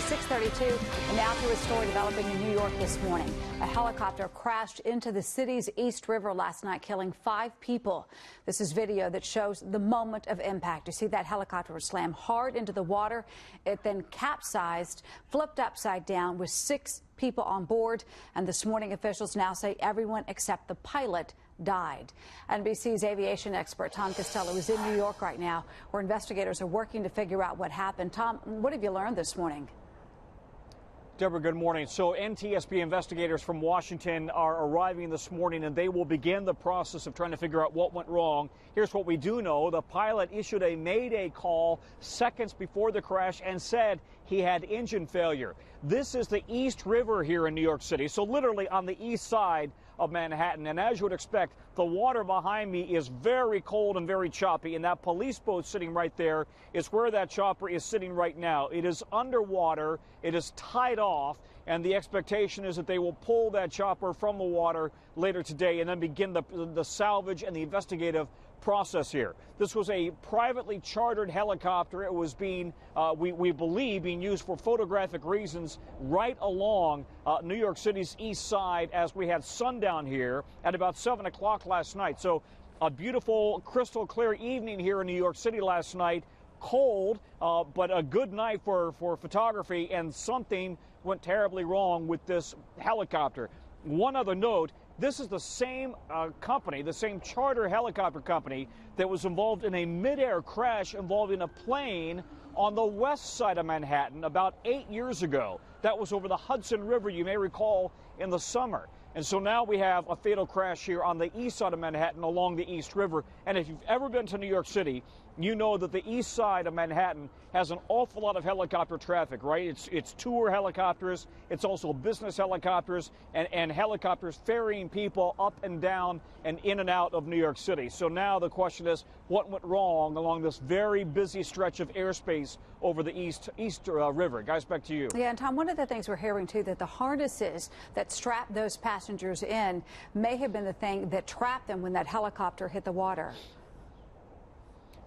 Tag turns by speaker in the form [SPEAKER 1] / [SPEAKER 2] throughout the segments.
[SPEAKER 1] 6:32, and now to a story developing in New York this morning. A helicopter crashed into the city's East River last night, killing 5 people. This is video that shows the moment of impact. You see that helicopter slam hard into the water. It then capsized, flipped upside down with 6 people on board. And this morning, officials now say everyone except the pilot died. NBC's aviation expert Tom Costello is in New York right now, where investigators are working to figure out what happened. Tom, what have you learned this morning?
[SPEAKER 2] Deborah, good morning. So NTSB investigators from Washington are arriving this morning, and they will begin the process of trying to figure out what went wrong. Here's what we do know. The pilot issued a mayday call seconds before the crash and said he had engine failure. This is the East River here in New York City, so literally on the east side of Manhattan. And as you would expect, the water behind me is very cold and very choppy, and that police boat sitting right there is where that chopper is sitting right now. It is underwater, it is tied off, and the expectation is that they will pull that chopper from the water later today and then begin the salvage and the investigative process here. This was a privately chartered helicopter. It was being, we believe, being used for photographic reasons right along New York City's east side as we had sundown here at about 7 o'clock last night. So a beautiful, crystal clear evening here in New York City last night. Cold, but a good night for photography, and something went terribly wrong with this helicopter. One other note, this is the same company, the same charter helicopter company that was involved in a midair crash involving a plane on the west side of Manhattan about 8 years ago. That was over the Hudson River, you may recall, in the summer. And so now we have a fatal crash here on the east side of Manhattan along the East River. And if you've ever been to New York City, you know that the east side of Manhattan has an awful lot of helicopter traffic, right? It's tour helicopters, it's also business helicopters, and helicopters ferrying people up and down and in and out of New York City. So now the question is, what went wrong along this very busy stretch of airspace over the East River? Guys, back to you.
[SPEAKER 1] Yeah, and Tom, one of the things we're hearing, too, that the harnesses that strap those passengers in may have been the thing that trapped them when that helicopter hit the water.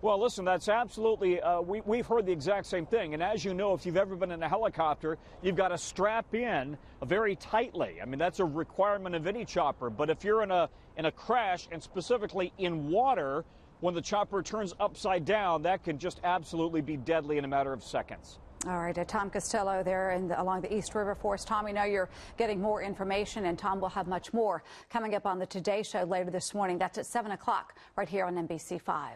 [SPEAKER 2] Well, listen, that's absolutely, we've heard the exact same thing. And as you know, if you've ever been in a helicopter, you've got to strap in very tightly. I mean, that's a requirement of any chopper. But if you're in a crash, and specifically in water, when the chopper turns upside down, that can just absolutely be deadly in a matter of seconds.
[SPEAKER 1] All right, Tom Costello there along the East River for us. Tom, we know you're getting more information, and Tom will have much more coming up on the Today Show later this morning. That's at 7 o'clock right here on NBC5.